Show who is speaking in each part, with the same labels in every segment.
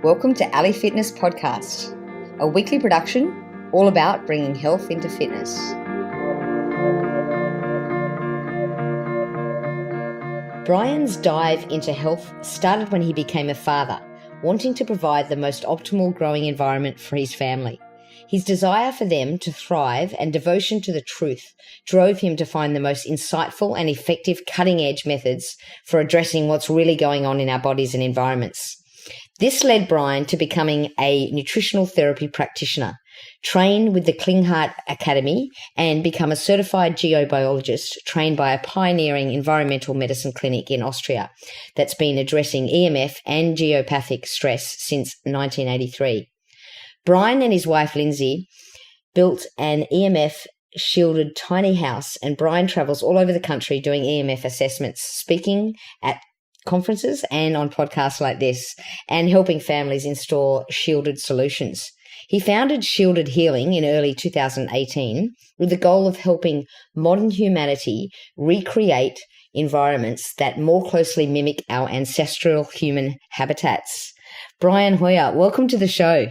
Speaker 1: Welcome to Ali Fitness Podcast, a weekly production all about bringing health into fitness. Brian's dive into health started when he became a father, wanting to provide the most optimal growing environment for his family. His desire for them to thrive and devotion to the truth drove him to find the most insightful and effective cutting-edge methods for addressing what's really going on in our bodies and environments. This led Brian to becoming a nutritional therapy practitioner, train with the Klinghardt Academy, and become a certified geobiologist trained by a pioneering environmental medicine clinic in Austria that's been addressing EMF and geopathic stress since 1983. Brian and his wife Lindsay built an EMF-shielded tiny house, and Brian travels all over the country doing EMF assessments, speaking at conferences and on podcasts like this, and helping families install shielded solutions. He founded Shielded Healing in early 2018 with the goal of helping modern humanity recreate environments that more closely mimic our ancestral human habitats. Brian Hoyer, welcome to the show.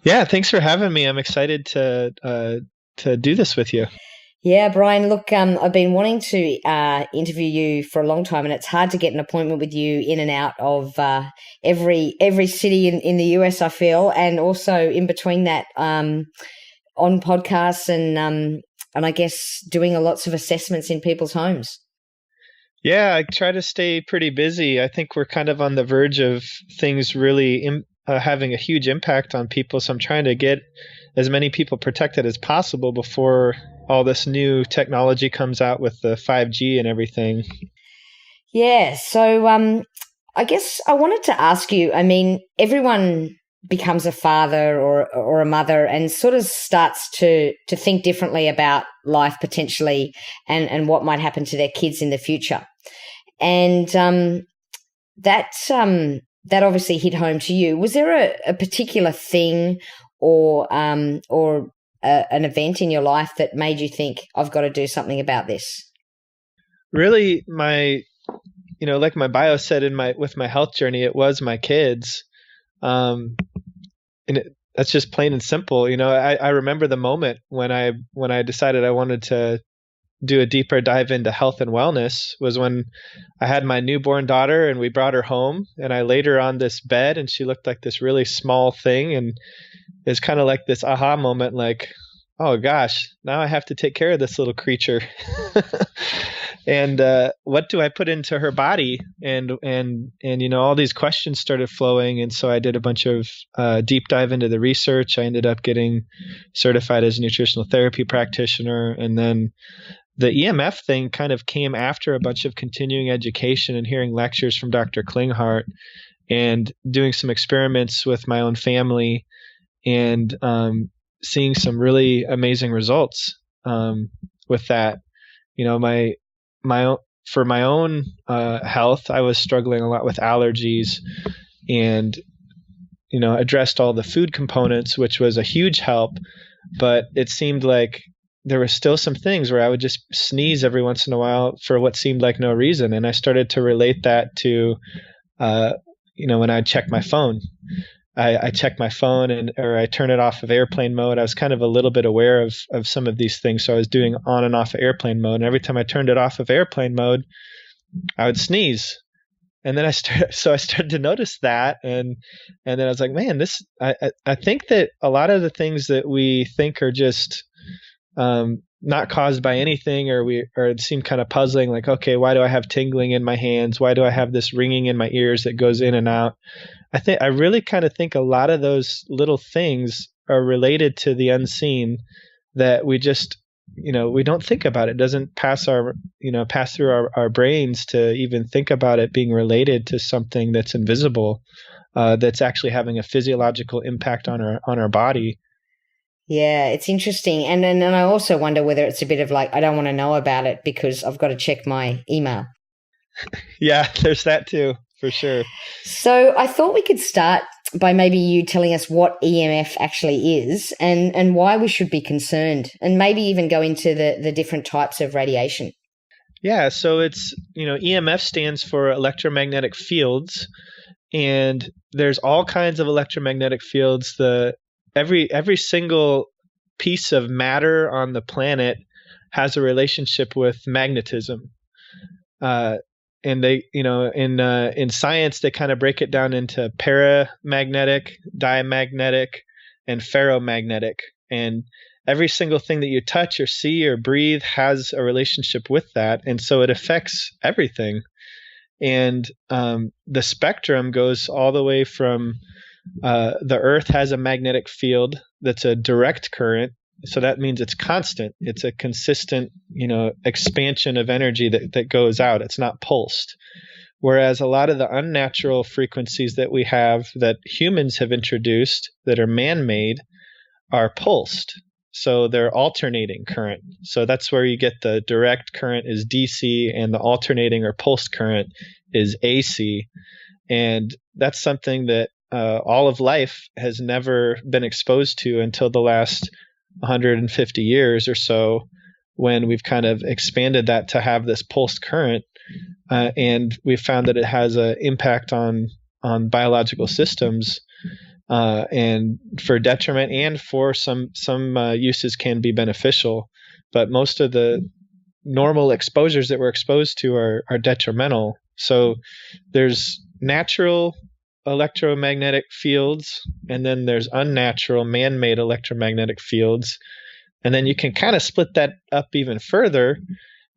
Speaker 2: Yeah, thanks for having me. I'm excited to do this with you.
Speaker 1: Yeah, Brian, look, I've been wanting to interview you for a long time, and it's hard to get an appointment with you in and out of every city in the US, I feel, and also in between that on podcasts and I guess doing lots of assessments in people's homes.
Speaker 2: Yeah, I try to stay pretty busy. I think we're kind of on the verge of things really having a huge impact on people, so I'm trying to get as many people protected as possible before all this new technology comes out with the 5G and everything.
Speaker 1: Yeah. So I guess I wanted to ask you, I mean, everyone becomes a father or a mother and sort of starts to think differently about life potentially and what might happen to their kids in the future. And that obviously hit home to you. Was there a particular thing or an event in your life that made you think, I've got to do something about this?
Speaker 2: Really, like my bio said with my health journey, it was my kids. That's just plain and simple. I remember the moment when I decided I wanted to do a deeper dive into health and wellness was when I had my newborn daughter and we brought her home, and I laid her on this bed and she looked like this really small thing, and it's kind of like this aha moment, like, oh gosh, now I have to take care of this little creature. And what do I put into her body? And all these questions started flowing. And so I did a bunch of deep dive into the research. I ended up getting certified as a nutritional therapy practitioner. And then the EMF thing kind of came after a bunch of continuing education and hearing lectures from Dr. Klinghardt and doing some experiments with my own family and seeing some really amazing results with that. For my own health, I was struggling a lot with allergies, and addressed all the food components, which was a huge help. But it seemed like there were still some things where I would just sneeze every once in a while for what seemed like no reason, and I started to relate that to when I check my phone. I check my phone or I turn it off of airplane mode. I was kind of a little bit aware of some of these things. So I was doing on and off of airplane mode. And every time I turned it off of airplane mode, I would sneeze. And then I started to notice that. And then I was like, man, I think that a lot of the things that we think are just not caused by anything or it seemed kind of puzzling, like, okay, why do I have tingling in my hands? Why do I have this ringing in my ears that goes in and out? I really kind of think a lot of those little things are related to the unseen that we just, we don't think about. It doesn't pass through our brains to even think about it being related to something that's invisible, that's actually having a physiological impact on our body.
Speaker 1: Yeah, it's interesting. And I also wonder whether it's a bit of like, I don't want to know about it because I've got to check my email.
Speaker 2: Yeah, there's that too. For sure.
Speaker 1: So I thought we could start by maybe you telling us what EMF actually is and why we should be concerned, and maybe even go into the different types of radiation.
Speaker 2: Yeah, so it's, EMF stands for electromagnetic fields, and there's all kinds of electromagnetic fields. Every single piece of matter on the planet has a relationship with magnetism. And they, in science, they kind of break it down into paramagnetic, diamagnetic, and ferromagnetic. And every single thing that you touch or see or breathe has a relationship with that. And so it affects everything. And the spectrum goes all the way from the Earth has a magnetic field that's a direct current. So that means it's constant. It's a consistent, expansion of energy that goes out. It's not pulsed. Whereas a lot of the unnatural frequencies that we have, that humans have introduced, that are man-made, are pulsed. So they're alternating current. So that's where you get the direct current is DC, and the alternating or pulsed current is AC. And that's something that all of life has never been exposed to until the last 150 years or so, when we've kind of expanded that to have this pulsed current, and we found that it has an impact on biological systems, and for detriment, and for some uses can be beneficial. But most of the normal exposures that we're exposed to are detrimental. So there's natural electromagnetic fields, and then there's unnatural man-made electromagnetic fields. And then you can kind of split that up even further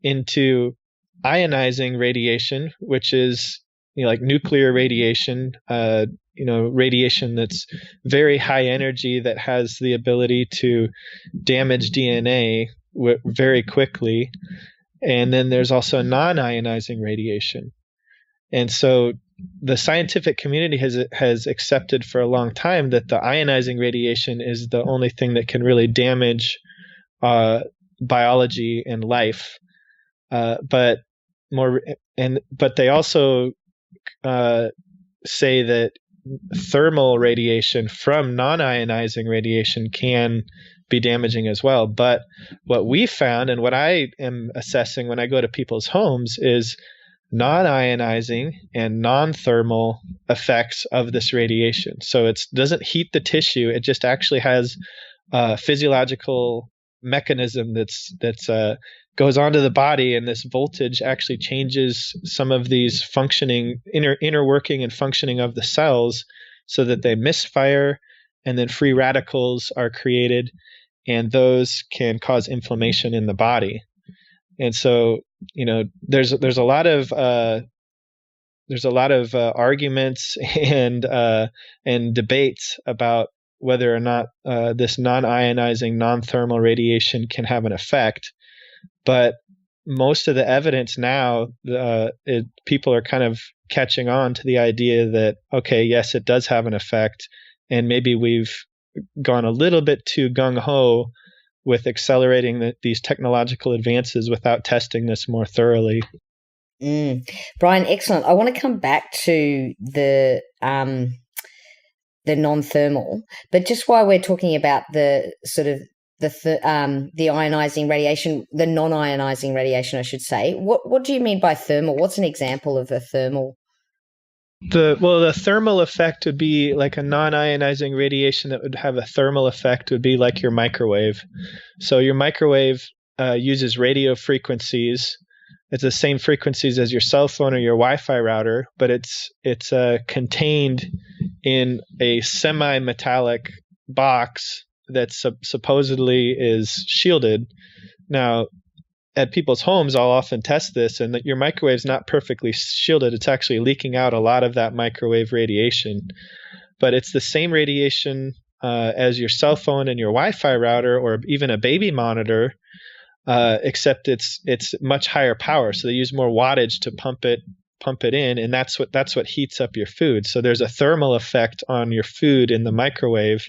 Speaker 2: into ionizing radiation, which is like nuclear radiation, radiation that's very high energy, that has the ability to damage DNA very quickly. And then there's also non-ionizing radiation. And so the scientific community has accepted for a long time that the ionizing radiation is the only thing that can really damage biology and life. But they also say that thermal radiation from non-ionizing radiation can be damaging as well. But what we found, and what I am assessing when I go to people's homes, is non-ionizing and non-thermal effects of this radiation. So it doesn't heat the tissue. It just actually has a physiological mechanism that's goes onto the body, and this voltage actually changes some of these functioning inner working and functioning of the cells, so that they misfire, and then free radicals are created, and those can cause inflammation in the body. And so, there's a lot of arguments and debates about whether or not this non-ionizing, non-thermal radiation can have an effect. But most of the evidence now, people are kind of catching on to the idea that, okay, yes, it does have an effect, and maybe we've gone a little bit too gung-ho with accelerating these technological advances without testing this more thoroughly.
Speaker 1: Brian, excellent. I want to come back to the non-thermal, but just while we're talking about the sort of the ionizing radiation, the non-ionizing radiation, I should say, what do you mean by thermal? What's an example of a thermal?
Speaker 2: The thermal effect would be like a non-ionizing radiation that would have a thermal effect would be like your microwave. So your microwave uses radio frequencies. It's the same frequencies as your cell phone or your Wi-Fi router, but it's contained in a semi-metallic box that supposedly is shielded. Now, at people's homes, I'll often test this, and that your microwave's not perfectly shielded. It's actually leaking out a lot of that microwave radiation. But it's the same radiation as your cell phone and your Wi-Fi router, or even a baby monitor, except it's much higher power. So they use more wattage to pump it in, and that's what heats up your food. So there's a thermal effect on your food in the microwave,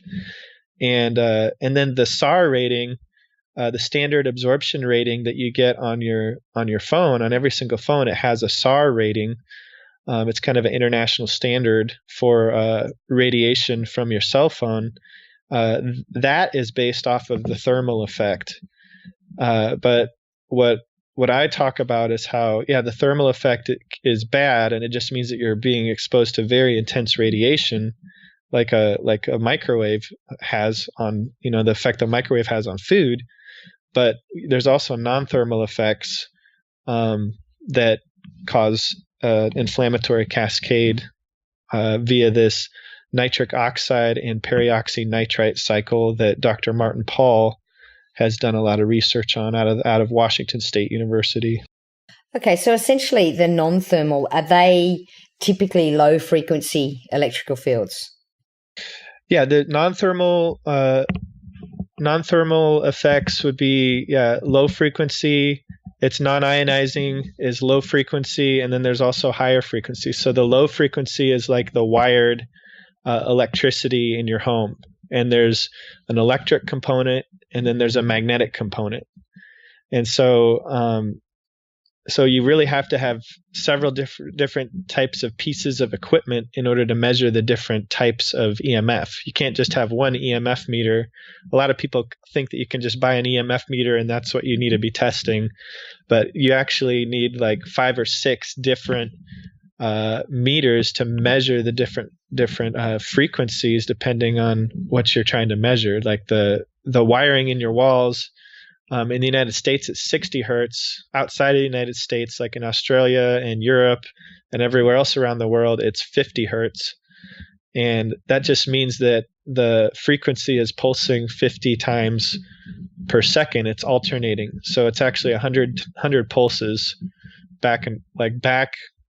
Speaker 2: and then the SAR rating. The standard absorption rating that you get on your phone, on every single phone, it has a SAR rating. It's kind of an international standard for radiation from your cell phone. That is based off of the thermal effect. But what what I talk about is how, the thermal effect is bad, and it just means that you're being exposed to very intense radiation, like a microwave has on, the effect a microwave has on food. But there's also non-thermal effects that cause inflammatory cascade via this nitric oxide and peroxynitrite cycle that Dr. Martin Pall has done a lot of research on out of Washington State University.
Speaker 1: Okay, so essentially the non-thermal, are they typically low frequency electrical fields?
Speaker 2: Yeah, the non-thermal effects would be low frequency. It's non-ionizing is low frequency, and then there's also higher frequency. So the low frequency is like the wired electricity in your home, and there's an electric component, and then there's a magnetic component. And so so you really have to have several different types of pieces of equipment in order to measure the different types of EMF. You can't just have one EMF meter. A lot of people think that you can just buy an EMF meter and that's what you need to be testing, but you actually need like 5 or 6 different meters to measure the different frequencies depending on what you're trying to measure. Like the wiring in your walls. In the United States, it's 60 hertz. Outside of the United States, like in Australia and Europe and everywhere else around the world, it's 50 hertz. And that just means that the frequency is pulsing 50 times per second. It's alternating. So it's actually 100 pulses back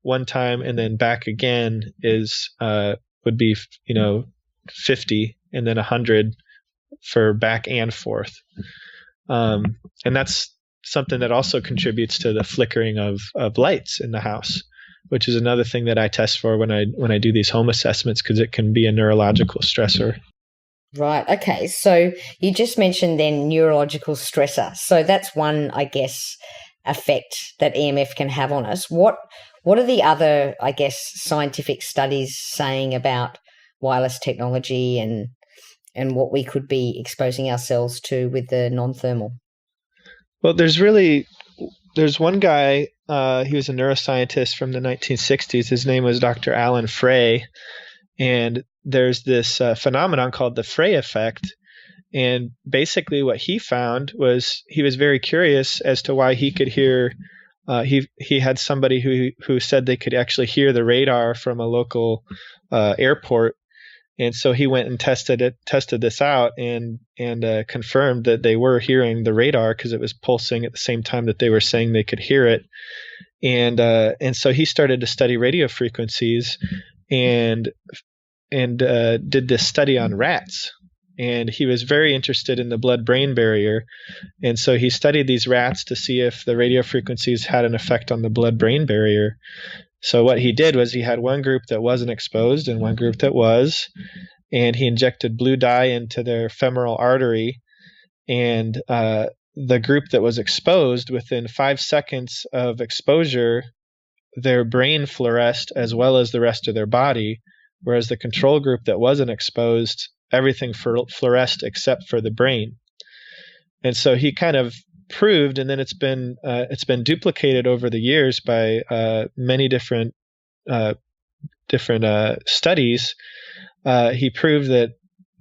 Speaker 2: one time and then back again would be 50 and then 100 for back and forth. And that's something that also contributes to the flickering of lights in the house, which is another thing that I test for when I do these home assessments, because it can be a neurological stressor.
Speaker 1: Right. Okay. So you just mentioned then neurological stressor. So that's one, I guess, effect that EMF can have on us. What are the other, I guess, scientific studies saying about wireless technology and what we could be exposing ourselves to with the non-thermal?
Speaker 2: Well, there's one guy, he was a neuroscientist from the 1960s. His name was Dr. Allan Frey. And there's this phenomenon called the Frey effect. And basically what he found was he was very curious as to why he could hear, he had somebody who said they could actually hear the radar from a local airport. And so he went and tested this out and confirmed that they were hearing the radar because it was pulsing at the same time that they were saying they could hear it. And so he started to study radio frequencies and did this study on rats. And he was very interested in the blood-brain barrier. And so he studied these rats to see if the radio frequencies had an effect on the blood-brain barrier. So what he did was he had one group that wasn't exposed and one group that was, and he injected blue dye into their femoral artery, and the group that was exposed, within 5 seconds of exposure, their brain fluoresced as well as the rest of their body, whereas the control group that wasn't exposed, everything fluoresced except for the brain. And so he kind of proved, and then it's been duplicated over the years by many different studies. He proved that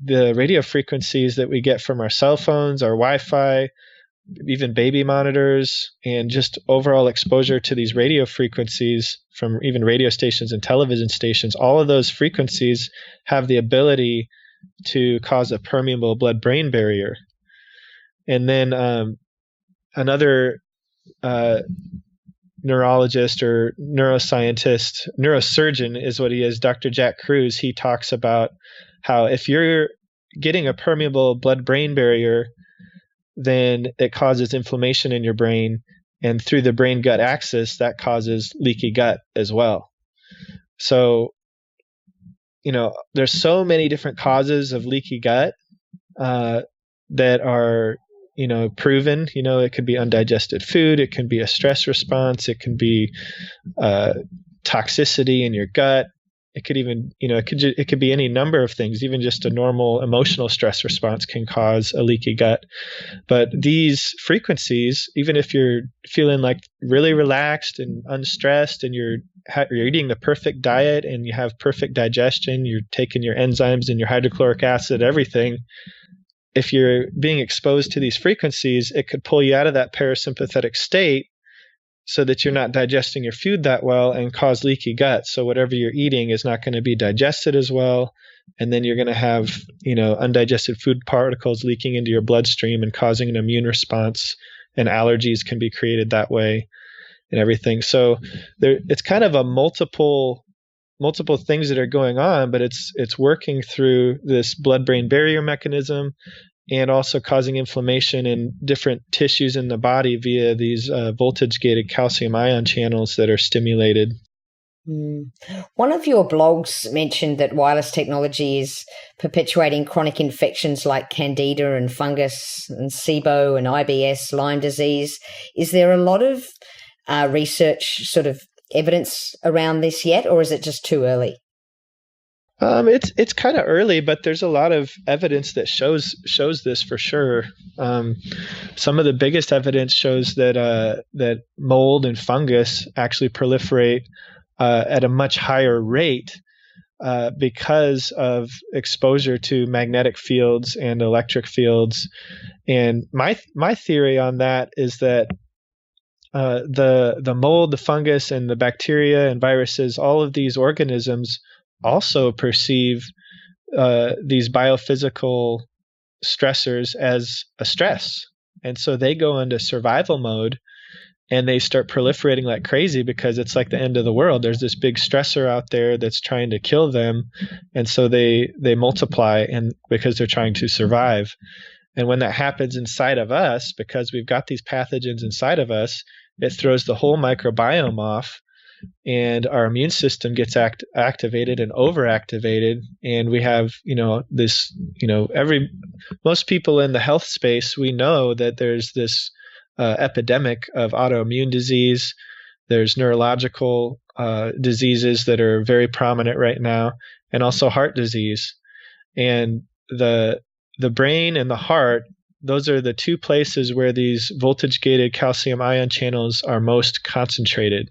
Speaker 2: the radio frequencies that we get from our cell phones, our Wi-Fi, even baby monitors, and just overall exposure to these radio frequencies from even radio stations and television stations, all of those frequencies have the ability to cause a permeable blood-brain barrier. And then another neurologist or neuroscientist, neurosurgeon is what he is, Dr. Jack Kruse, he talks about how if you're getting a permeable blood-brain barrier, then it causes inflammation in your brain, and through the brain-gut axis, that causes leaky gut as well. So, there's so many different causes of leaky gut that are proven. It could be undigested food, it can be a stress response, it can be toxicity in your gut, It could even, it could be any number of things. Even just a normal emotional stress response can cause a leaky gut. But these frequencies, even if you're feeling like really relaxed and unstressed, and you're eating the perfect diet and you have perfect digestion, you're taking your enzymes and your hydrochloric acid, everything. If you're being exposed to these frequencies, it could pull you out of that parasympathetic state, so that you're not digesting your food that well and cause leaky gut. So whatever you're eating is not going to be digested as well. And then you're going to have, undigested food particles leaking into your bloodstream and causing an immune response, and allergies can be created that way and everything. So it's kind of a multiple things that are going on, but it's working through this blood-brain barrier mechanism, and also causing inflammation in different tissues in the body via these voltage-gated calcium ion channels that are stimulated.
Speaker 1: One of your blogs mentioned that wireless technology is perpetuating chronic infections like candida and fungus and SIBO and IBS, Lyme disease. Is there a lot of research sort of evidence around this yet, or is it just too early?
Speaker 2: It's kind of early, but there's a lot of evidence that shows this for sure. Some of the biggest evidence shows that mold and fungus actually proliferate at a much higher rate because of exposure to magnetic fields and electric fields. And my theory on that is that the mold, the fungus, and the bacteria and viruses, all of these organisms also perceive these biophysical stressors as a stress. And so they go into survival mode, and they start proliferating like crazy because it's like the end of the world. There's this big stressor out there that's trying to kill them. And so they multiply, and because they're trying to survive. And when that happens inside of us, because we've got these pathogens inside of us, it throws the whole microbiome off, and our immune system gets activated and overactivated. And we have, most people in the health space, we know that there's this epidemic of autoimmune disease. There's neurological diseases that are very prominent right now, and also heart disease. And the brain and the heart, those are the two places where these voltage-gated calcium ion channels are most concentrated.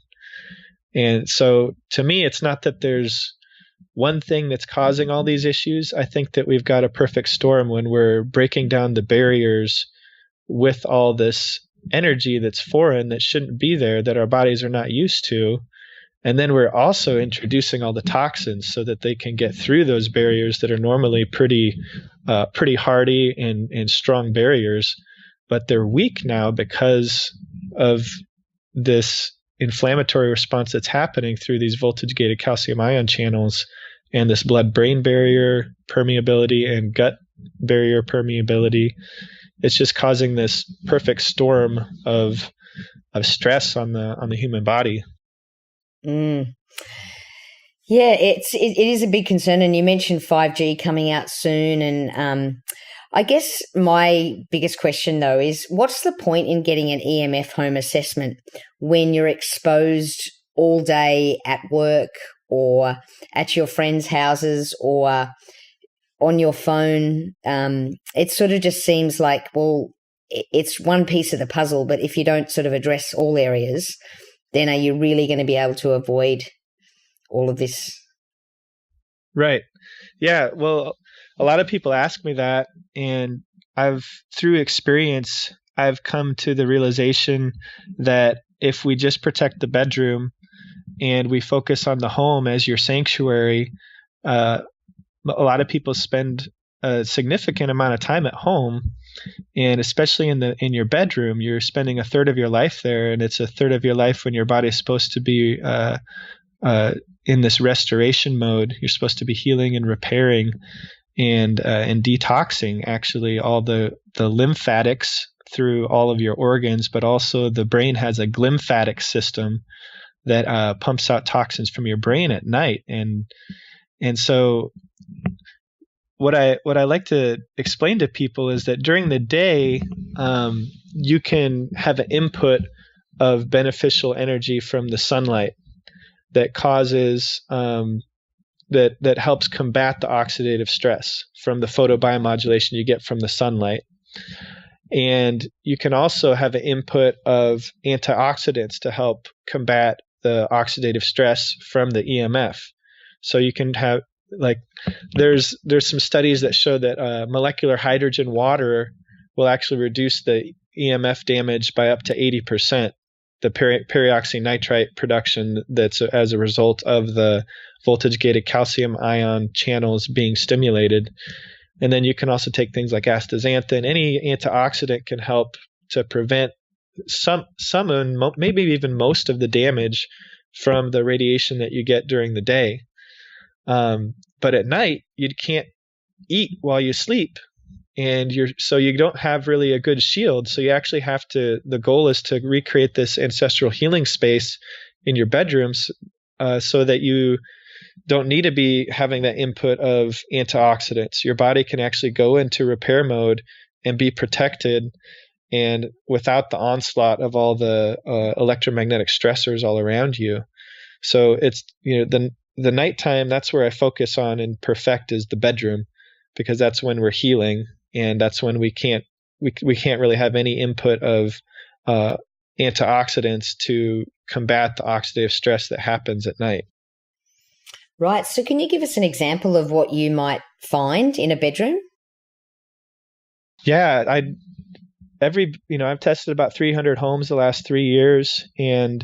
Speaker 2: And so to me, it's not that there's one thing that's causing all these issues. I think that we've got a perfect storm when we're breaking down the barriers with all this energy that's foreign, that shouldn't be there, that our bodies are not used to. And then we're also introducing all the toxins so that they can get through those barriers that are normally pretty hardy and strong barriers, but they're weak now because of this inflammatory response that's happening through these voltage-gated calcium ion channels and this blood-brain barrier permeability and gut barrier permeability. It's just causing this perfect storm of stress on the human body.
Speaker 1: Yeah, it is a big concern, and you mentioned 5G coming out soon, and I guess my biggest question though is, what's the point in getting an EMF home assessment when you're exposed all day at work or at your friends' houses or on your phone? It sort of just seems like, well, it's one piece of the puzzle, but if you don't sort of address all areas, then are you really going to be able to avoid all of this?
Speaker 2: Right. Yeah. Well, a lot of people ask me that, and through experience, I've come to the realization that if we just protect the bedroom and we focus on the home as your sanctuary, a lot of people spend a significant amount of time at home, and especially in your bedroom, you're spending a third of your life there, and it's a third of your life when your body's supposed to be in this restoration mode. You're supposed to be healing and repairing and detoxing actually all the lymphatics through all of your organs, but also the brain has a glymphatic system that pumps out toxins from your brain at night. And so what I like to explain to people is that during the day, you can have an input of beneficial energy from the sunlight that causes that helps combat the oxidative stress from the photobiomodulation you get from the sunlight. And you can also have an input of antioxidants to help combat the oxidative stress from the EMF. So you can have, like, there's some studies that show that molecular hydrogen water will actually reduce the EMF damage by up to 80%, the peroxynitrite production that's as a result of the voltage-gated calcium ion channels being stimulated. And then you can also take things like astaxanthin. Any antioxidant can help to prevent some and maybe even most of the damage from the radiation that you get during the day. But at night, you can't eat while you sleep, and so you don't have really a good shield. So you actually have to, the goal is to recreate this ancestral healing space in your bedrooms, so that you don't need to be having that input of antioxidants. Your body can actually go into repair mode and be protected, and without the onslaught of all the electromagnetic stressors all around you. So it's, the nighttime, that's where I focus on and perfect is the bedroom, because that's when we're healing, and that's when we can't really have any input of antioxidants to combat the oxidative stress that happens at night.
Speaker 1: Right. So can you give us an example of what you might find in a bedroom?
Speaker 2: Yeah, I've tested about 300 homes the last 3 years, and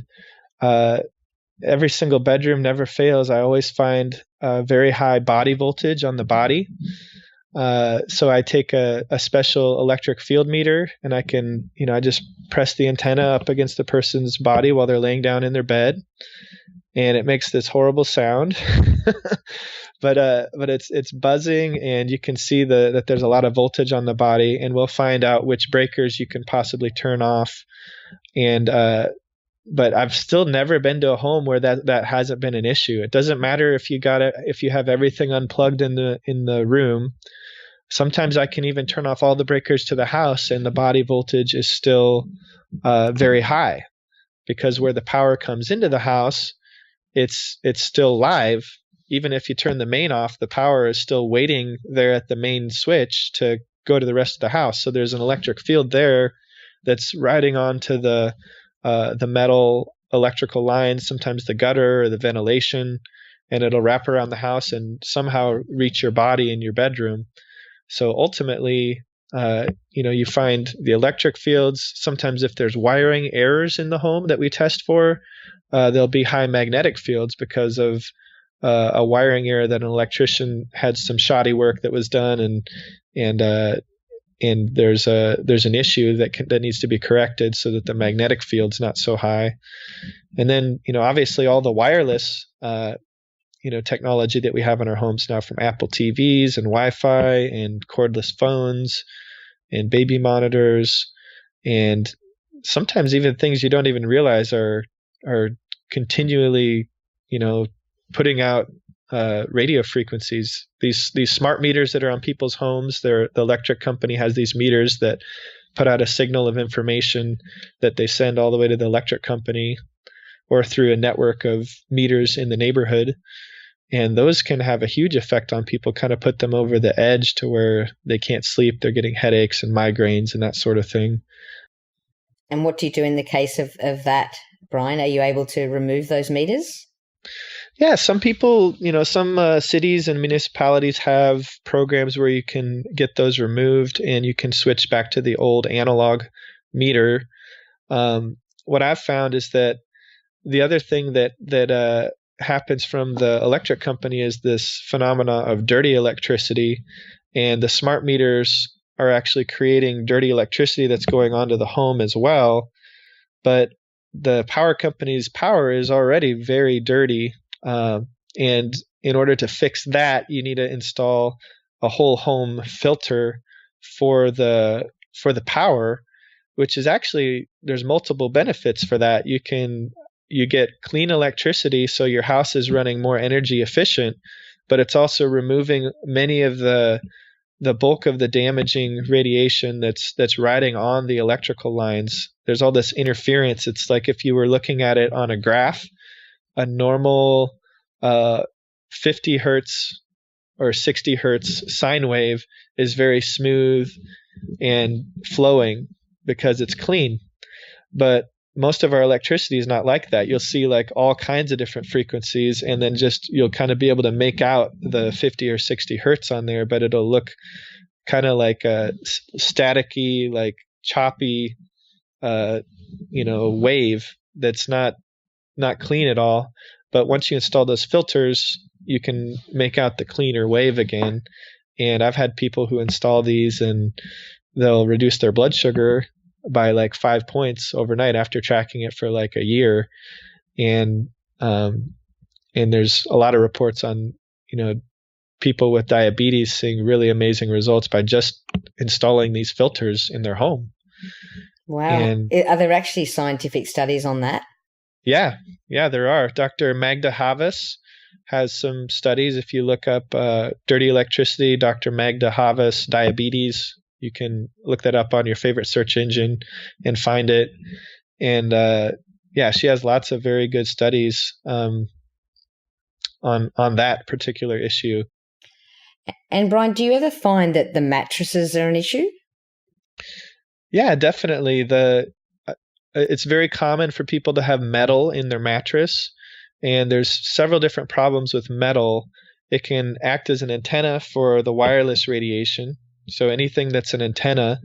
Speaker 2: every single bedroom never fails. I always find very high body voltage on the body. So I take a special electric field meter, and I can, I just press the antenna up against the person's body while they're laying down in their bed, and it makes this horrible sound. but it's buzzing, and you can see that there's a lot of voltage on the body, and we'll find out which breakers you can possibly turn off. And but I've still never been to a home where that hasn't been an issue. It doesn't matter if you have everything unplugged in the room. Sometimes I can even turn off all the breakers to the house, and the body voltage is still very high, because where the power comes into the house, it's still live. Even if you turn the main off, the power is still waiting there at the main switch to go to the rest of the house. So there's an electric field there that's riding onto the metal electrical lines, sometimes the gutter or the ventilation, and it'll wrap around the house and somehow reach your body in your bedroom. So ultimately, you find the electric fields. Sometimes if there's wiring errors in the home that we test for, there'll be high magnetic fields because of a wiring error that an electrician had some shoddy work that was done, and there's an issue that needs to be corrected so that the magnetic field's not so high. And then, obviously all the wireless, technology that we have in our homes now, from Apple TVs and Wi-Fi and cordless phones and baby monitors, and sometimes even things you don't even realize are continually, putting out radio frequencies. These smart meters that are on people's homes, the electric company has these meters that put out a signal of information that they send all the way to the electric company or through a network of meters in the neighborhood. And those can have a huge effect on people, kind of put them over the edge to where they can't sleep. They're getting headaches and migraines and that sort of thing.
Speaker 1: And what do you do in the case of that, Brian? Are you able to remove those meters?
Speaker 2: Yeah, some people, some cities and municipalities have programs where you can get those removed and you can switch back to the old analog meter. What I've found is that the other thing that happens from the electric company is this phenomena of dirty electricity, and the smart meters are actually creating dirty electricity that's going onto the home as well. But the power company's power is already very dirty. And in order to fix that, you need to install a whole home filter for the power, which is actually, there's multiple benefits for that. You get clean electricity, so your house is running more energy efficient, but it's also removing many of the bulk of the damaging radiation that's riding on the electrical lines. There's all this interference. It's like if you were looking at it on a graph, a normal 50 hertz or 60 hertz sine wave is very smooth and flowing because it's clean. But most of our electricity is not like that. You'll see like all kinds of different frequencies, and then just you'll kind of be able to make out the 50 or 60 hertz on there, but it'll look kind of like a staticky, like choppy, wave that's not clean at all. But once you install those filters, you can make out the cleaner wave again. And I've had people who install these and they'll reduce their blood sugar by like 5 points overnight after tracking it for like a year. And there's a lot of reports on, people with diabetes seeing really amazing results by just installing these filters in their home.
Speaker 1: Wow. And are there actually scientific studies on that?
Speaker 2: Yeah, there are. Dr. Magda Havas has some studies. If you look up dirty electricity, Dr. Magda Havas, diabetes, you can look that up on your favorite search engine and find it. And she has lots of very good studies on that particular issue.
Speaker 1: And Brian, do you ever find that the mattresses are an issue?
Speaker 2: Yeah, definitely. It's very common for people to have metal in their mattress, and there's several different problems with metal. It can act as an antenna for the wireless radiation. So anything that's an antenna,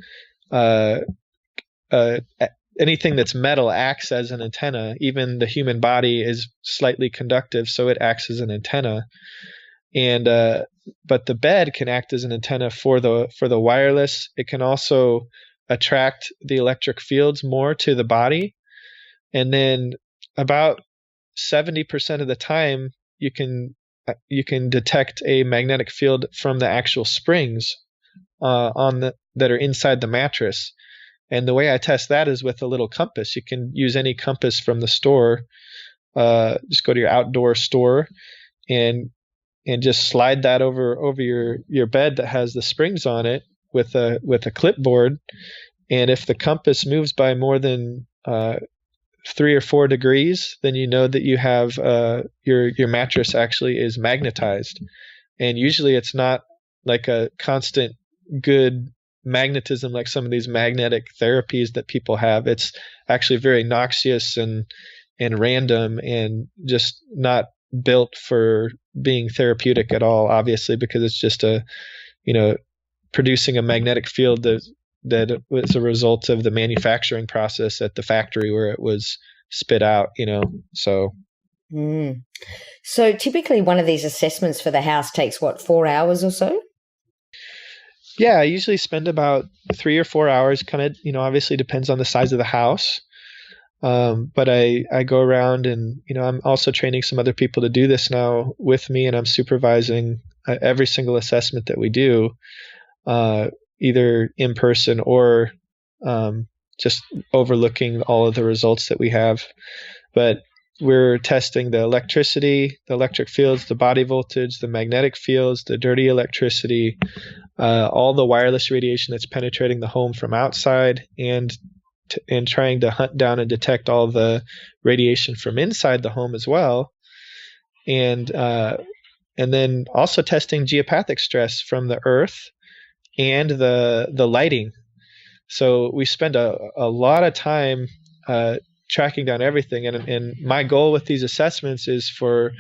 Speaker 2: anything that's metal acts as an antenna. Even the human body is slightly conductive, so it acts as an antenna. And but the bed can act as an antenna for the wireless. It can also attract the electric fields more to the body. And then about 70% of the time you can detect a magnetic field from the actual springs that are inside the mattress. And the way I test that is with a little compass. You can use any compass from the store. Just go to your outdoor store and just slide that over your bed that has the springs on it with a clipboard. And if the compass moves by more than 3 or 4 degrees, then you know that you have your mattress actually is magnetized. And usually it's not like a constant good magnetism like some of these magnetic therapies that people have. It's actually very noxious and random and just not built for being therapeutic at all, obviously, because it's just producing a magnetic field that was a result of the manufacturing process at the factory where it was spit out, so.
Speaker 1: So typically one of these assessments for the house takes 4 hours or so?
Speaker 2: Yeah, I usually spend about 3 or 4 hours, kind of, obviously depends on the size of the house. But I go around and, I'm also training some other people to do this now with me, and I'm supervising every single assessment that we do, either in person or just overlooking all of the results that we have. But we're testing the electricity, the electric fields, the body voltage, the magnetic fields, the dirty electricity, all the wireless radiation that's penetrating the home from outside, and trying to hunt down and detect all the radiation from inside the home as well. And then also testing geopathic stress from the earth and the lighting. So we spend a lot of time tracking down everything. And my goal with these assessments is for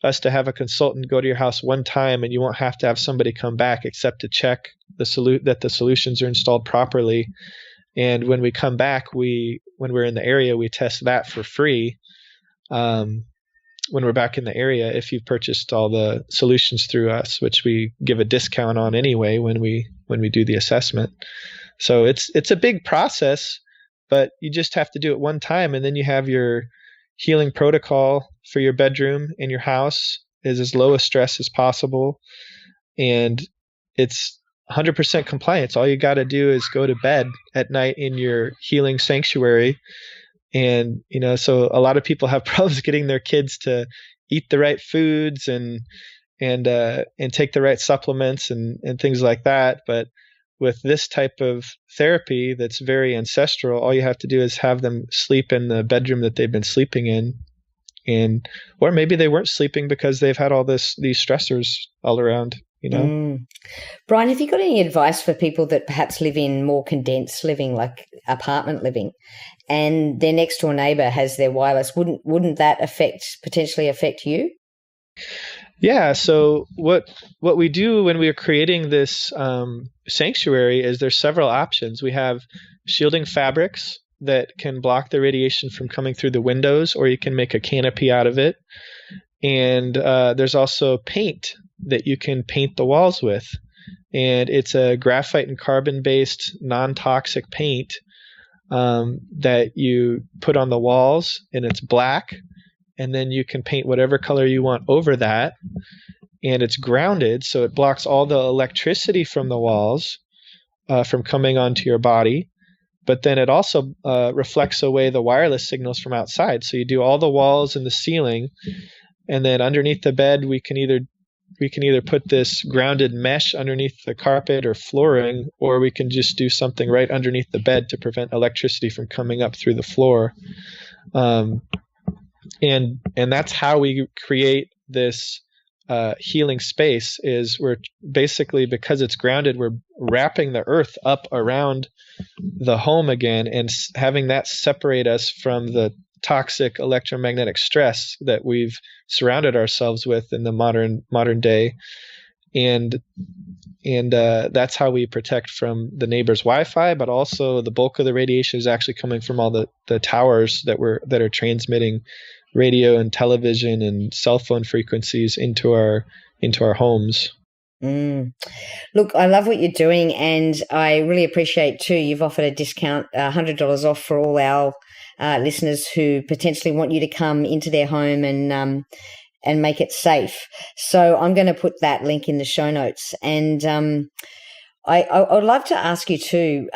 Speaker 2: us to have a consultant go to your house one time, and you won't have to have somebody come back except to check that the solutions are installed properly. And when we come back, when we're in the area, we test that for free. When we're back in the area, if you've purchased all the solutions through us, which we give a discount on anyway when we do the assessment. So it's a big process, but you just have to do it one time, and then you have your healing protocol for your bedroom and your house is as low a stress as possible, and it's 100% compliance. All you got to do is go to bed at night in your healing sanctuary. And, so a lot of people have problems getting their kids to eat the right foods and take the right supplements and things like that. But with this type of therapy that's very ancestral, all you have to do is have them sleep in the bedroom that they've been sleeping in, or maybe they weren't sleeping because they've had all these stressors all around,
Speaker 1: Brian, have you got any advice for people that perhaps live in more condensed living, like apartment living, and their next door neighbor has their wireless? Wouldn't that potentially affect you?
Speaker 2: Yeah. So what we do when we are creating this sanctuary is there's several options. We have shielding fabrics that can block the radiation from coming through the windows, or you can make a canopy out of it. And there's also paint that you can paint the walls with. And it's a graphite and carbon-based non-toxic paint that you put on the walls, and it's black. And then you can paint whatever color you want over that. And it's grounded, so it blocks all the electricity from the walls from coming onto your body. But then it also reflects away the wireless signals from outside. So you do all the walls and the ceiling, and then underneath the bed, we can either put this grounded mesh underneath the carpet or flooring, or we can just do something right underneath the bed to prevent electricity from coming up through the floor. And that's how we create this healing space. Is we're basically, because it's grounded, we're wrapping the earth up around the home again and having that separate us from the toxic electromagnetic stress that we've surrounded ourselves with in the modern day. And that's how we protect from the neighbor's Wi-Fi, but also the bulk of the radiation is actually coming from all the towers that are transmitting radio and television and cell phone frequencies into our homes.
Speaker 1: Look, I love what you're doing, and I really appreciate too, you've offered a discount, $100 off for all our listeners who potentially want you to come into their home and make it safe. So I'm going to put that link in the show notes. And I would love to ask you too,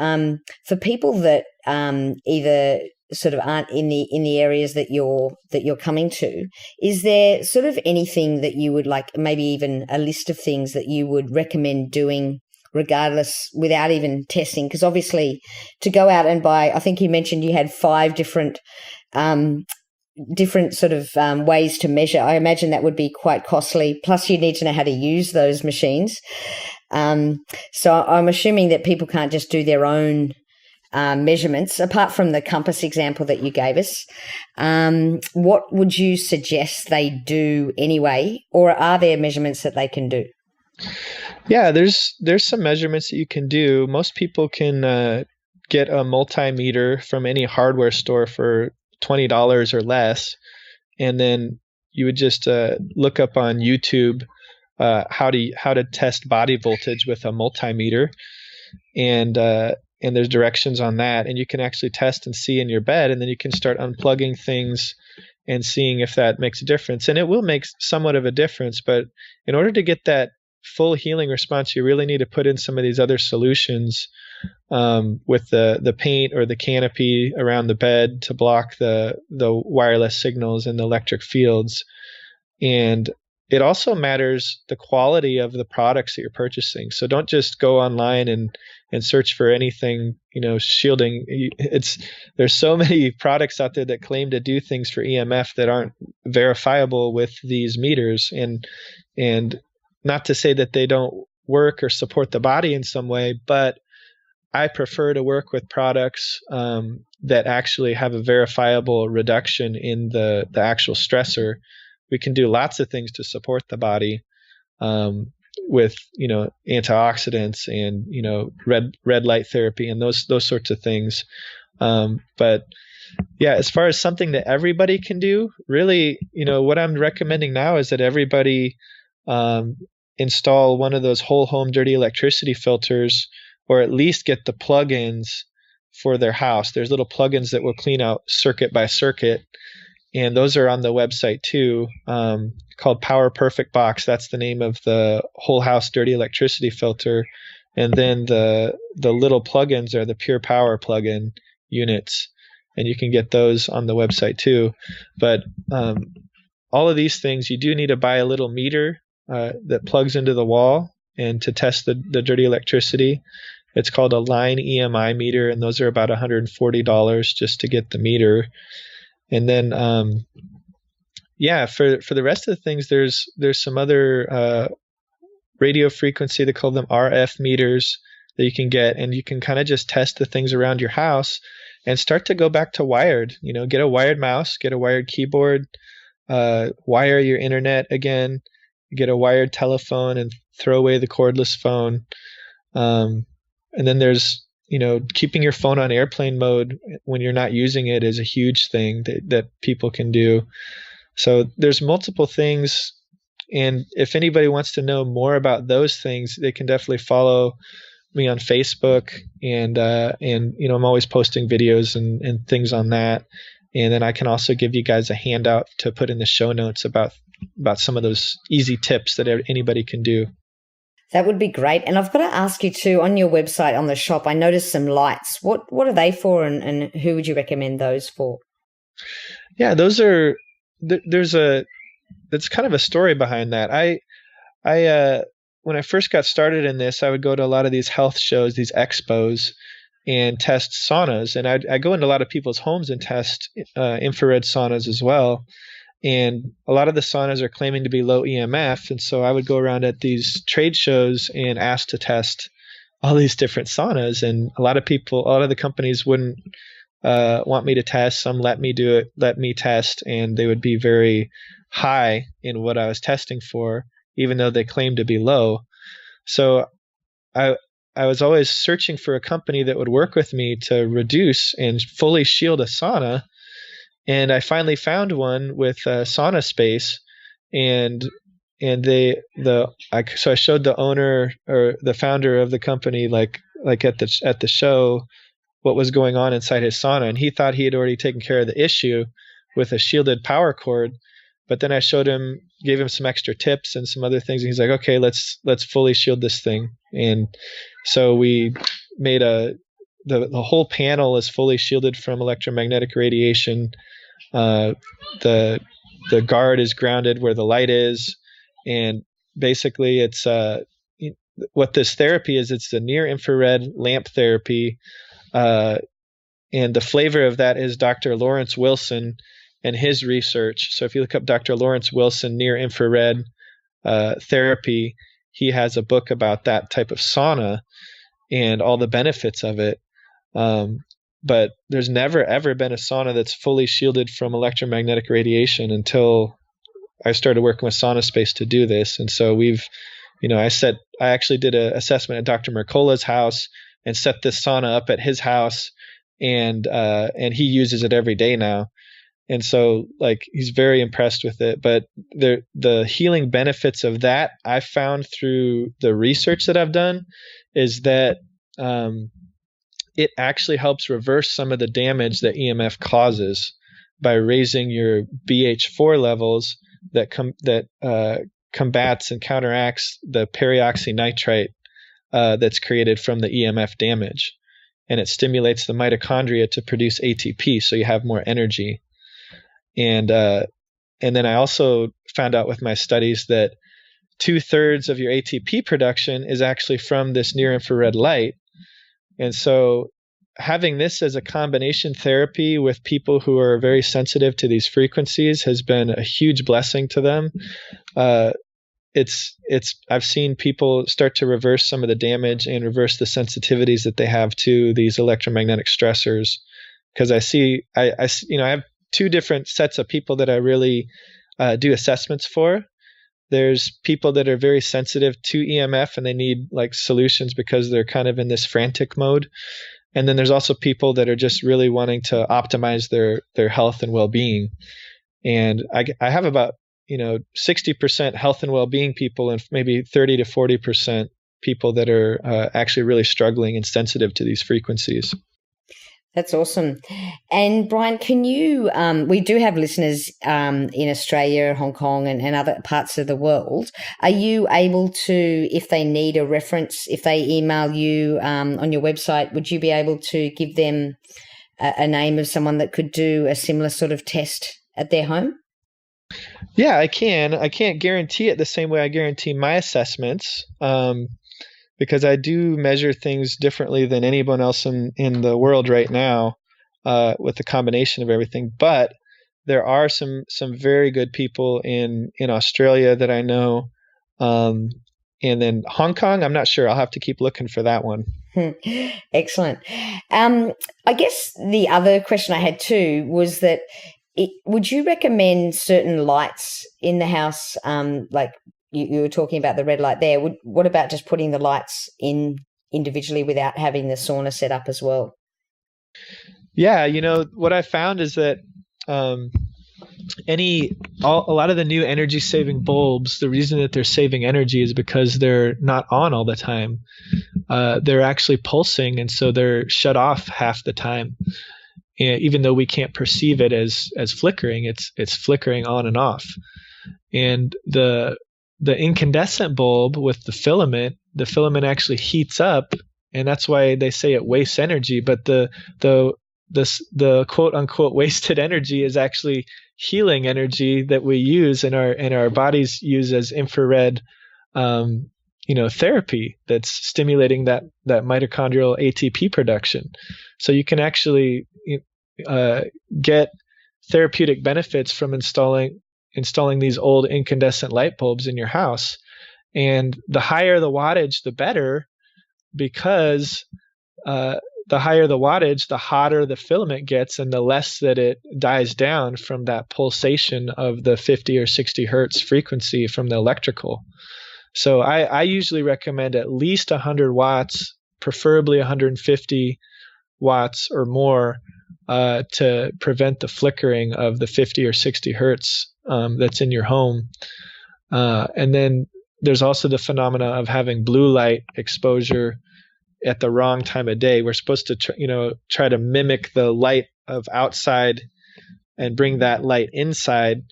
Speaker 1: for people that either sort of aren't in the areas that you're coming to, is there sort of anything that you would like, maybe even a list of things that you would recommend doing regardless, without even testing? Because obviously to go out and buy, I think you mentioned you had 5 different sort of ways to measure. I imagine that would be quite costly. Plus you need to know how to use those machines. So I'm assuming that people can't just do their own measurements, apart from the compass example that you gave us. What would you suggest they do anyway, or are there measurements that they can do?
Speaker 2: Yeah, there's some measurements that you can do. Most people can get a multimeter from any hardware store for $20 or less, and then you would just look up on YouTube how to test body voltage with a multimeter, and there's directions on that, and you can actually test and see in your bed, and then you can start unplugging things and seeing if that makes a difference. And it will make somewhat of a difference, but in order to get that full healing response, you really need to put in some of these other solutions with the paint or the canopy around the bed to block the wireless signals and the electric fields. And it also matters the quality of the products that you're purchasing. So don't just go online and search for anything, shielding. There's so many products out there that claim to do things for EMF that aren't verifiable with these meters. And not to say that they don't work or support the body in some way, but I prefer to work with products that actually have a verifiable reduction in the actual stressor. We can do lots of things to support the body with antioxidants and red light therapy and those sorts of things. But yeah, as far as something that everybody can do, really, what I'm recommending now is that everybody install one of those whole home dirty electricity filters, or at least get the plugins for their house. There's little plugins that will clean out circuit by circuit, and those are on the website too, called Power Perfect Box. That's the name of the whole house dirty electricity filter. And then the little plugins are the Pure Power plugin units, and you can get those on the website too. But all of these things, you do need to buy a little meter that plugs into the wall and to test the dirty electricity. It's called a line EMI meter, and those are about $140 just to get the meter. And then yeah, for the rest of the things, there's some other radio frequency, they call them RF meters, that you can get, and you can kind of just test the things around your house and start to go back to wired. Get a wired mouse, get a wired keyboard, wire your internet again, get a wired telephone, and throw away the cordless phone. And then there's keeping your phone on airplane mode when you're not using it is a huge thing that people can do. So there's multiple things, and if anybody wants to know more about those things, they can definitely follow me on Facebook, and I'm always posting videos and things on that. And then I can also give you guys a handout to put in the show notes about some of those easy tips that anybody can do.
Speaker 1: That would be great. And I've got to ask you too, on your website, on the shop, I noticed some lights. What are they for, and who would you recommend those for?
Speaker 2: Yeah, those are, that's kind of a story behind that. I when I first got started in this, I would go to a lot of these health shows, these expos, and test saunas. And I go into a lot of people's homes and test infrared saunas as well. And a lot of the saunas are claiming to be low EMF. And so I would go around at these trade shows and ask to test all these different saunas. And a lot of the companies wouldn't want me to test. Some let me do it, let me test, and they would be very high in what I was testing for, even though they claimed to be low. So I was always searching for a company that would work with me to reduce and fully shield a sauna. And I finally found one with Sauna Space, and so I showed the owner or the founder of the company like at the show what was going on inside his sauna, and he thought he had already taken care of the issue with a shielded power cord. But then I gave him some extra tips and some other things, and he's like, "Okay, let's fully shield this thing." And so we made the whole panel is fully shielded from electromagnetic radiation. The guard is grounded where the light is, and basically it's what this therapy is. It's the near infrared lamp therapy, and the flavor of that is Dr. Lawrence Wilson and his research. So if you look up Dr. Lawrence Wilson near infrared therapy, he has a book about that type of sauna and all the benefits of it. But there's never, ever been a sauna that's fully shielded from electromagnetic radiation until I started working with Sauna Space to do this. And so I actually did an assessment at Dr. Mercola's house and set this sauna up at his house, and he uses it every day now. And so he's very impressed with it. But the healing benefits of that I found through the research that I've done is that it actually helps reverse some of the damage that EMF causes by raising your BH4 levels that combats and counteracts the peroxynitrite that's created from the EMF damage. And it stimulates the mitochondria to produce ATP, so you have more energy. And then I also found out with my studies that 2/3 of your ATP production is actually from this near infrared light. And so having this as a combination therapy with people who are very sensitive to these frequencies has been a huge blessing to them. I've seen people start to reverse some of the damage and reverse the sensitivities that they have to these electromagnetic stressors. Because I have two different sets of people that I really do assessments for. There's people that are very sensitive to EMF and they need solutions because they're kind of in this frantic mode. And then there's also people that are just really wanting to optimize their health and well-being. And I have about 60% health and well-being people and maybe 30 to 40% people that are actually really struggling and sensitive to these frequencies.
Speaker 1: That's awesome. And Brian, can you, we do have listeners in Australia, Hong Kong and other parts of the world. Are you able to, if they need a reference, if they email you on your website, would you be able to give them a name of someone that could do a similar sort of test at their home?
Speaker 2: Yeah, I can. I can't guarantee it the same way I guarantee my assessments. Because I do measure things differently than anyone else in the world right now with the combination of everything. But there are some very good people in Australia that I know. And then Hong Kong, I'm not sure. I'll have to keep looking for that one.
Speaker 1: Excellent. I guess the other question I had too was that would you recommend certain lights in the house? Like you were talking about the red light there. What about just putting the lights in individually without having the sauna set up as well?
Speaker 2: Yeah, what I found is that a lot of the new energy saving bulbs, the reason that they're saving energy is because they're not on all the time. They're actually pulsing, and so they're shut off half the time. And even though we can't perceive it as flickering, it's flickering on and off. And the incandescent bulb with the filament actually heats up, and that's why they say it wastes energy. But the quote unquote wasted energy is actually healing energy that we use and our bodies use as infrared therapy that's stimulating that mitochondrial ATP production. So you can actually get therapeutic benefits from installing these old incandescent light bulbs in your house. And the higher the wattage, the better, because the higher the wattage, the hotter the filament gets and the less that it dies down from that pulsation of the 50 or 60 hertz frequency from the electrical. So I usually recommend at least 100 watts, preferably 150 watts or more, to prevent the flickering of the 50 or 60 hertz that's in your home. And then there's also the phenomena of having blue light exposure at the wrong time of day. We're supposed to try to mimic the light of outside and bring that light inside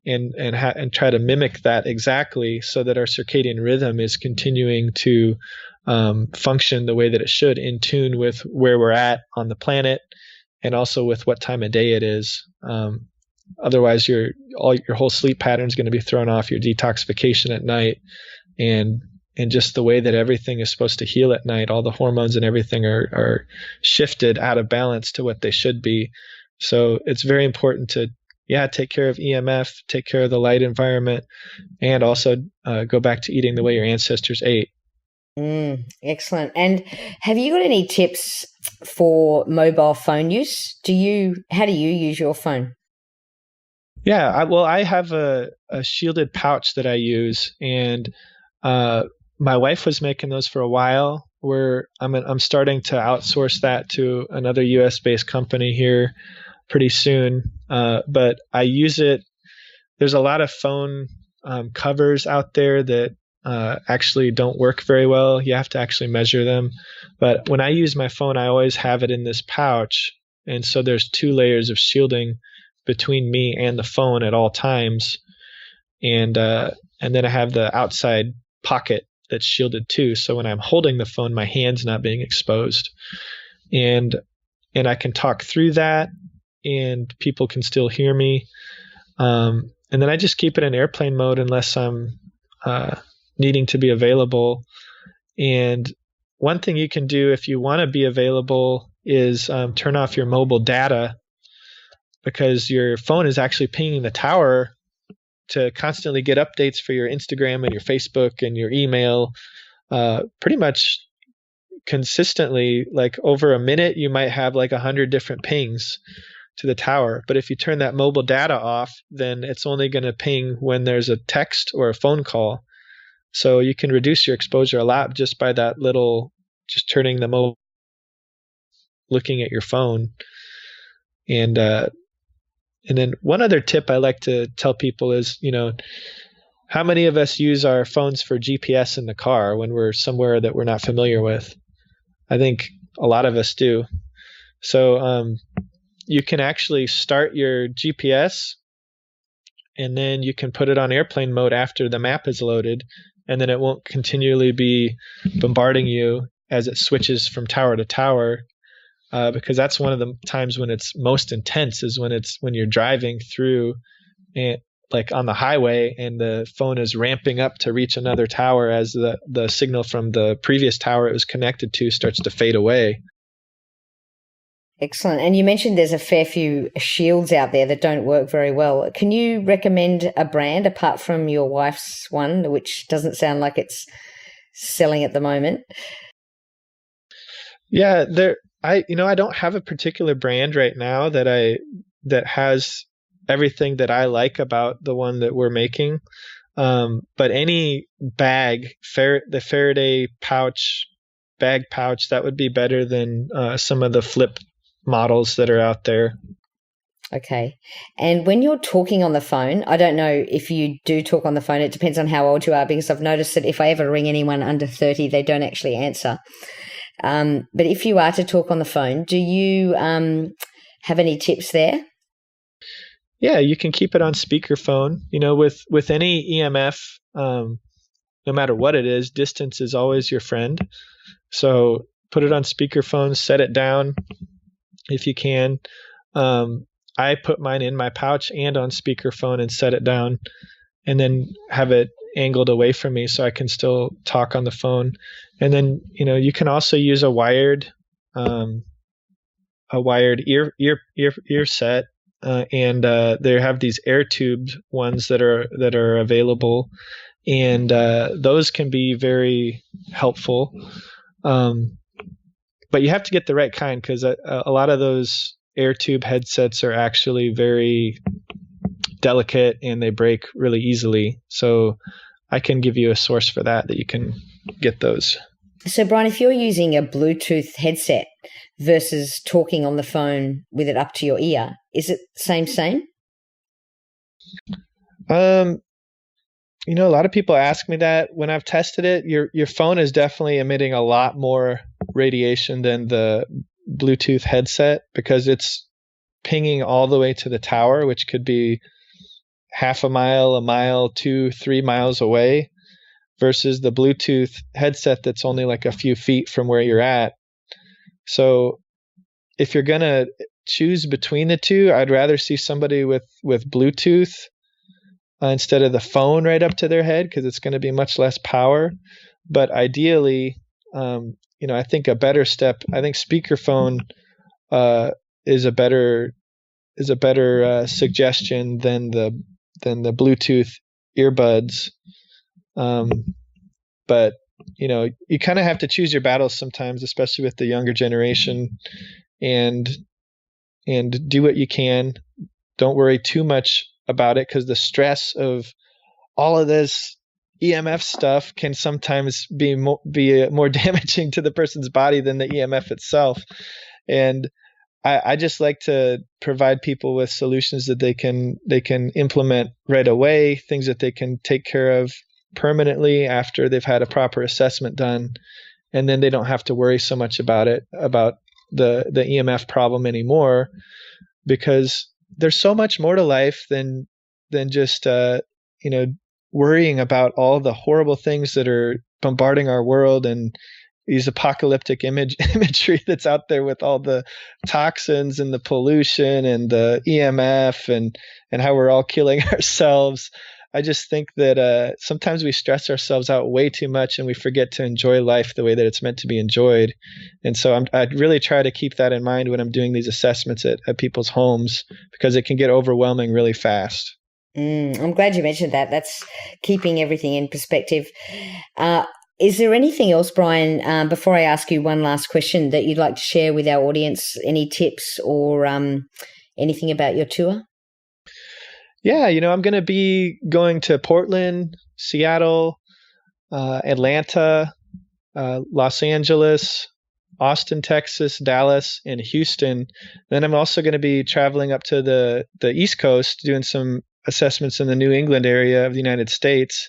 Speaker 2: and try to mimic that exactly so that our circadian rhythm is continuing to function the way that it should, in tune with where we're at on the planet and also with what time of day it is. Otherwise, your whole sleep pattern is going to be thrown off, your detoxification at night, and just the way that everything is supposed to heal at night. All the hormones and everything are shifted out of balance to what they should be. So it's very important to, take care of EMF, take care of the light environment, and also go back to eating the way your ancestors ate.
Speaker 1: Excellent. And have you got any tips for mobile phone use? How do you use your phone?
Speaker 2: Yeah, I have a shielded pouch that I use, and my wife was making those for a while. I'm starting to outsource that to another US-based company here pretty soon. But I use it. There's a lot of phone covers out there that actually don't work very well. You have to actually measure them. But when I use my phone, I always have it in this pouch, and so there's 2 layers of shielding between me and the phone at all times. And then I have the outside pocket that's shielded too. So when I'm holding the phone, my hand's not being exposed. And I can talk through that and people can still hear me. And then I just keep it in airplane mode unless I'm needing to be available. And one thing you can do if you want to be available is turn off your mobile data, because your phone is actually pinging the tower to constantly get updates for your Instagram and your Facebook and your email, pretty much consistently. Like over a minute, you might have like 100 different pings to the tower. But if you turn that mobile data off, then it's only going to ping when there's a text or a phone call. So you can reduce your exposure a lot just by that little, just turning the mobile, looking at your phone. And then one other tip I like to tell people is, how many of us use our phones for GPS in the car when we're somewhere that we're not familiar with? I think a lot of us do. So you can actually start your GPS, and then you can put it on airplane mode after the map is loaded, and then it won't continually be bombarding you as it switches from tower to tower. Because that's one of the times when it's most intense, is when you're driving through, like on the highway, and the phone is ramping up to reach another tower as the signal from the previous tower it was connected to starts to fade away.
Speaker 1: Excellent. And you mentioned there's a fair few shields out there that don't work very well. Can you recommend a brand apart from your wife's one, which doesn't sound like it's selling at the moment?
Speaker 2: Yeah, I don't have a particular brand right now that has everything that I like about the one that we're making. But any bag, the Faraday bag pouch, that would be better than some of the flip models that are out there.
Speaker 1: Okay. And when you're talking on the phone, I don't know if you do talk on the phone. It depends on how old you are, because I've noticed that if I ever ring anyone under 30, they don't actually answer. But if you are to talk on the phone, do you have any tips there?
Speaker 2: Yeah, you can keep it on speakerphone. With any EMF, no matter what it is, distance is always your friend. So put it on speakerphone, set it down if you can. I put mine in my pouch and on speakerphone and set it down, and then have it angled away from me so I can still talk on the phone. And then, you can also use a wired ear set. And they have these air tube ones that are available, and those can be very helpful. But you have to get the right kind, because a lot of those air tube headsets are actually very delicate and they break really easily. So I can give you a source for that you can get those.
Speaker 1: So Brian, if you're using a Bluetooth headset versus talking on the phone with it up to your ear, is it same?
Speaker 2: A lot of people ask me that. When I've tested it, your phone is definitely emitting a lot more radiation than the Bluetooth headset, because it's pinging all the way to the tower, which could be half a mile, 2-3 miles away, versus the Bluetooth headset that's only like a few feet from where you're at. So if you're going to choose between the two, I'd rather see somebody with Bluetooth instead of the phone right up to their head, because it's going to be much less power. But ideally, I think a better step, I think speakerphone is a better suggestion than the Bluetooth earbuds. But you kind of have to choose your battles sometimes, especially with the younger generation, and do what you can. Don't worry too much about it, because the stress of all of this EMF stuff can sometimes be more damaging to the person's body than the EMF itself. And I just like to provide people with solutions that they can implement right away, things that they can take care of permanently after they've had a proper assessment done, and then they don't have to worry so much about the EMF problem anymore, because there's so much more to life than just worrying about all the horrible things that are bombarding our world, and these apocalyptic imagery that's out there with all the toxins and the pollution and the EMF and how we're all killing ourselves. I just think that sometimes we stress ourselves out way too much, and we forget to enjoy life the way that it's meant to be enjoyed. And so I really try to keep that in mind when I'm doing these assessments at people's homes, because it can get overwhelming really fast.
Speaker 1: I'm glad you mentioned that. That's keeping everything in perspective. Is there anything else, Brian, before I ask you one last question, that you'd like to share with our audience? Any tips or anything about your tour?
Speaker 2: Yeah, I'm going to be going to Portland, Seattle, Atlanta, Los Angeles, Austin, Texas, Dallas, and Houston. Then I'm also going to be traveling up to the East Coast, doing some assessments in the New England area of the United States.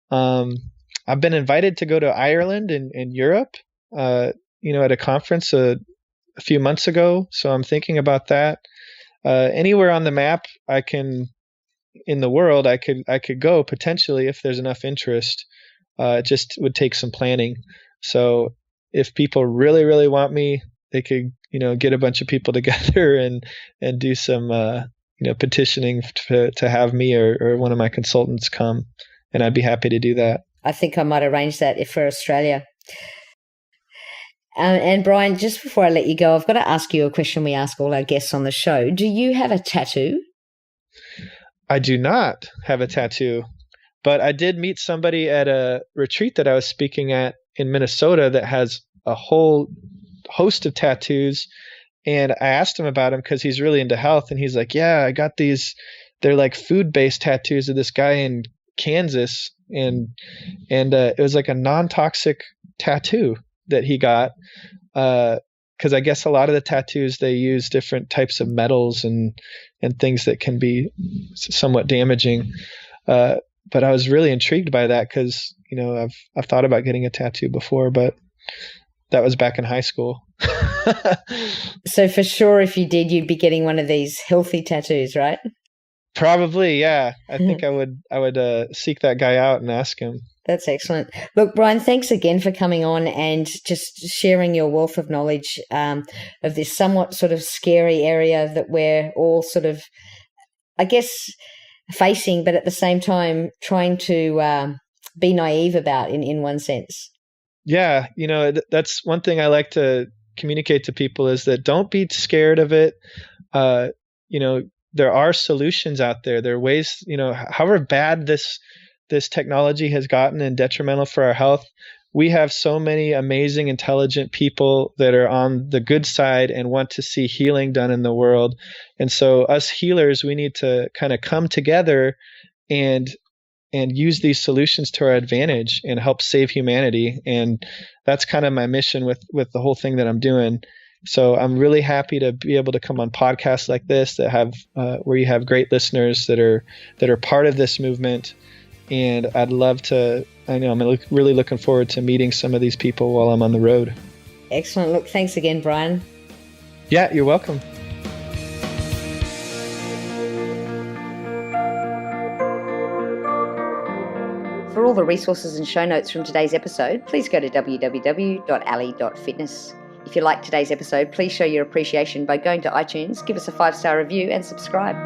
Speaker 2: I've been invited to go to Ireland and Europe, at a conference a few months ago. So I'm thinking about that. Anywhere on the map in the world, I could go potentially if there's enough interest. It just would take some planning. So if people really, really want me, they could, get a bunch of people together and do some, petitioning to have me or one of my consultants come, and I'd be happy to do that.
Speaker 1: I think I might arrange that for Australia. And Brian, just before I let you go, I've got to ask you a question we ask all our guests on the show. Do you have a tattoo?
Speaker 2: I do not have a tattoo, but I did meet somebody at a retreat that I was speaking at in Minnesota that has a whole host of tattoos. And I asked him about him because he's really into health. And he's like, yeah, I got these, they're like food-based tattoos of this guy in Kansas. And it was like a non-toxic tattoo that he got. Because I guess a lot of the tattoos, they use different types of metals and things that can be somewhat damaging. But I was really intrigued by that because, you know, I've thought about getting a tattoo before, but that was back in high school.
Speaker 1: So for sure, if you did, you'd be getting one of these healthy tattoos, right?
Speaker 2: Probably, yeah. I think I would seek that guy out and ask him.
Speaker 1: That's excellent. Look, Brian, thanks again for coming on and just sharing your wealth of knowledge of this somewhat sort of scary area that we're all sort of, I guess, facing, but at the same time trying to be naive about in one sense.
Speaker 2: Yeah, you know, that's one thing I like to communicate to people is that don't be scared of it. You know, there are solutions out there. There are ways, you know, however bad this technology has gotten and detrimental for our health, we have so many amazing, intelligent people that are on the good side and want to see healing done in the world. And so us healers, we need to kind of come together and use these solutions to our advantage and help save humanity. And that's kind of my mission with the whole thing that I'm doing. So I'm really happy to be able to come on podcasts like this that have where you have great listeners that are part of this movement. And I'd love to, I'm really looking forward to meeting some of these people while I'm on the road.
Speaker 1: Excellent. Look, thanks again, Brian.
Speaker 2: Yeah, you're welcome.
Speaker 1: For all the resources and show notes from today's episode, please go to www.ally.fitness. If you liked today's episode, please show your appreciation by going to iTunes, give us a 5-star review and subscribe.